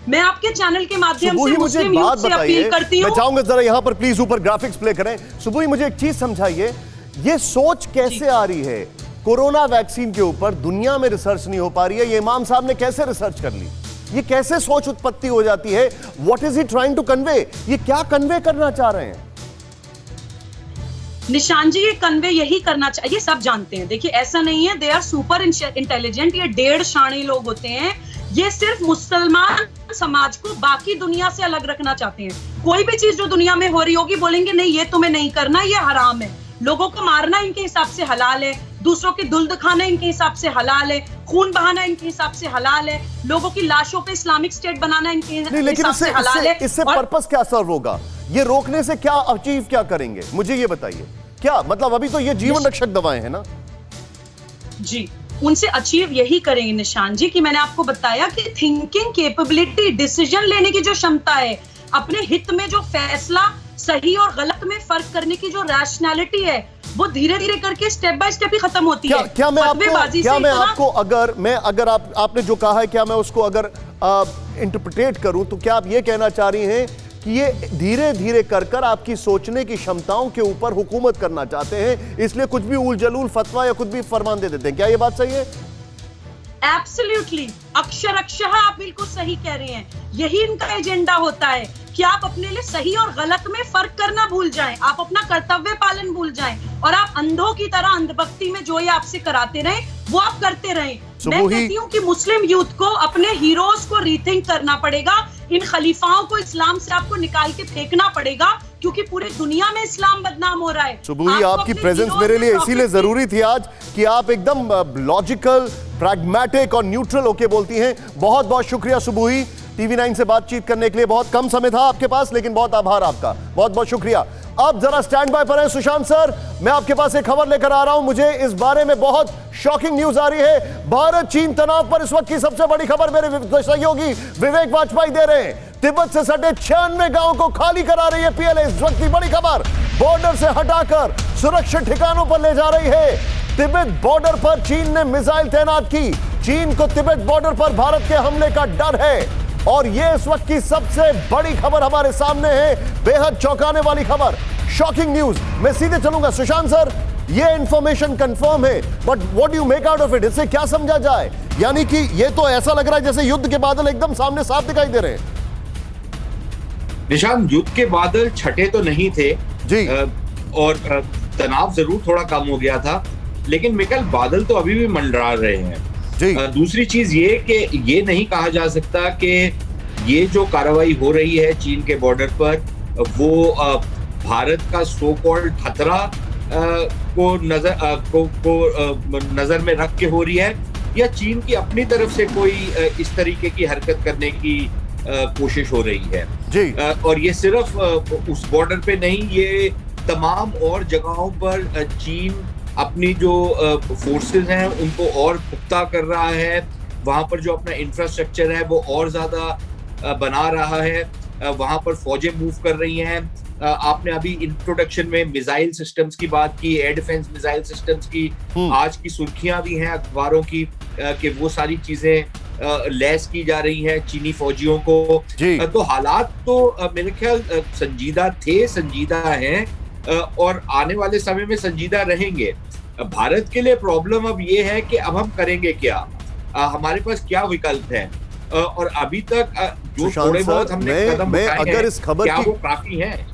मैं आपके चैनल के माध्यम सुबुही से मुझे एक मुस्लिम बात यूथ से बताइए, अपील करती मैं हूँ। चाहूंगा जरा यहां पर प्लीज ऊपर ग्राफिक्स प्ले करें। सुबुही मुझे एक चीज समझाइए, ये सोच कैसे आ रही है? कोरोना वैक्सीन के ऊपर दुनिया में रिसर्च नहीं हो पा रही है, ये इमाम साहब ने कैसे रिसर्च कर ली? ये कैसे सोच उत्पत्ति हो जाती है? What is he trying to convey? ये क्या कन्वे करना चाह रहे हैं? निशान जी, ये कन्वे यही करना चाहिए, सब जानते हैं। देखिए, ऐसा नहीं है, दे आर सुपर इंटेलिजेंट, ये 1.5 शाणे लोग होते हैं। ये सिर्फ मुसलमान समाज को बाकी दुनिया से अलग रखना चाहते हैं। कोई भी चीज जो दुनिया में हो रही होगी, बोलेंगे नहीं ये तुम्हें नहीं करना, ये हराम है। लोगों को मारना इनके हिसाब से हलाल है, दूसरों की दुल्द खाना इनके हिसाब से हलाल है, खून बहाना इनके हिसाब से हलाल है, लोगों की लाशों पे इस्लामिक स्टेट बनाना इनके हिसाब से हलाल है। इससे पर्पस क्या सर्व होगा? ये रोकने से क्या अचीव क्या करेंगे, मुझे ये बताइए। क्या मतलब, अभी तो ये जीवन रक्षक दवाएं हैं ना जी, उनसे अचीव यही करेंगे निशान जी कि मैंने आपको बताया कि थिंकिंग कैपेबिलिटी, डिसीजन लेने की जो क्षमता है, अपने हित में जो फैसला, सही और गलत में फर्क करने की जो रैशनैलिटी है, वो धीरे धीरे करके स्टेप बाय स्टेप ही खत्म होती है। क्या मैं आपको अगर आपने जो कहा है, क्या मैं उसको अगर इंटरप्रिटेट करूं तो क्या आप ये कहना चाह रही हैं कि ये धीरे धीरे कर आपकी सोचने की क्षमताओं के ऊपर हुकूमत करना चाहते हैं, इसलिए कुछ भी उल जलूल फतवा या कुछ भी फरमान दे देते हैं? क्या ये बात सही है? एब्सोल्युटली, अक्षरशः आप बिल्कुल सही कह रहे हैं। यही इनका एजेंडा होता है कि आप अपने लिए सही और गलत में फर्क करना भूल जाएं, आप अपना कर्तव्य पालन भूल जाएं और आप अंधों की तरह अंधभक्ति में जो ये आपसे कराते रहें वो आप करते रहें। मैं कहती हूँ कि मुस्लिम यूथ को अपने हीरोज को रीथिंक करना पड़ेगा, इन खलीफाओं को इस्लाम से आपको निकाल के फेंकना पड़ेगा, क्योंकि पूरी दुनिया में इस्लाम बदनाम हो रहा है। सुबुही, आपकी प्रेजेंस मेरे लिए इसीलिए जरूरी थी आज कि आप एकदम लॉजिकल, प्रैग्मेटिक और न्यूट्रल होके बोलती हैं। बहुत बहुत शुक्रिया सुबुही, टीवी9 से बातचीत करने के लिए। बहुत कम समय था आपके पास, लेकिन बहुत आभार आपका, बहुत बहुत शुक्रिया। अब जरा स्टैंड बाय पर हैं सुशांत सर, मैं आपके पास एक खबर लेकर आ रहा हूं। मुझे इस बारे में बहुत शॉकिंग न्यूज आ रही है। भारत चीन तनाव पर इस वक्त की सबसे बड़ी खबर मेरे सहयोगी विवेक वाजपेयी दे रहे हैं। तिब्बत से सटे 96 गांवों को खाली करा रही है पीएलए। इस वक्त की बड़ी खबर, बॉर्डर से हटाकर सुरक्षित ठिकानों पर ले जा रही है। तिब्बत बॉर्डर पर चीन ने मिसाइल तैनात की। चीन को तिब्बत बॉर्डर पर भारत के हमले का डर है और यह इस वक्त की सबसे बड़ी खबर हमारे सामने है, बेहद चौंकाने वाली खबर, शॉकिंग न्यूज। मैं सीधे चलूंगा सुशांत सर, ये इंफॉर्मेशन कंफर्म है, but what do you make out of it? इससे क्या समझा जाए? यानी कि ये तो ऐसा लग रहा है जैसे युद्ध के बादल एकदम सामने साफ दिखाई दे रहे हैं। निशान, युद्ध के बादल छठे तो नहीं थे जी, और तनाव जरूर थोड़ा कम हो गया था, लेकिन मिकल बादल तो अभी भी मंडरा रहे हैं जी। दूसरी चीज ये कि ये नहीं कहा जा सकता कि ये जो कार्रवाई हो रही है चीन के बॉर्डर पर, वो भारत का सो कॉल्ड खतरा को नजर में रख के हो रही है, या चीन की अपनी तरफ से कोई इस तरीके की हरकत करने की कोशिश हो रही है जी। और ये सिर्फ उस बॉर्डर पे नहीं, ये तमाम और जगहों पर चीन अपनी जो फोर्सेस हैं उनको और पुख्ता कर रहा है, वहां पर जो अपना इंफ्रास्ट्रक्चर है वो और ज्यादा बना रहा है, वहां पर फौजें मूव कर रही हैं। आपने अभी इंट्रोडक्शन में मिसाइल सिस्टम्स की बात की, एयर डिफेंस मिसाइल सिस्टम्स की, आज की सुर्खियां भी हैं अखबारों की कि वो सारी चीजें लैस की जा रही हैं चीनी फौजियों को। तो हालात तो मेरे ख्याल संजीदा थे, संजीदा हैं और आने वाले समय में संजीदा रहेंगे। भारत के लिए प्रॉब्लम अब ये है कि अब हम करेंगे क्या, हमारे पास क्या विकल्प है, और अभी तक जो थोड़े बहुत हमने कदम उठाए हैं, क्या वो काफी हैं?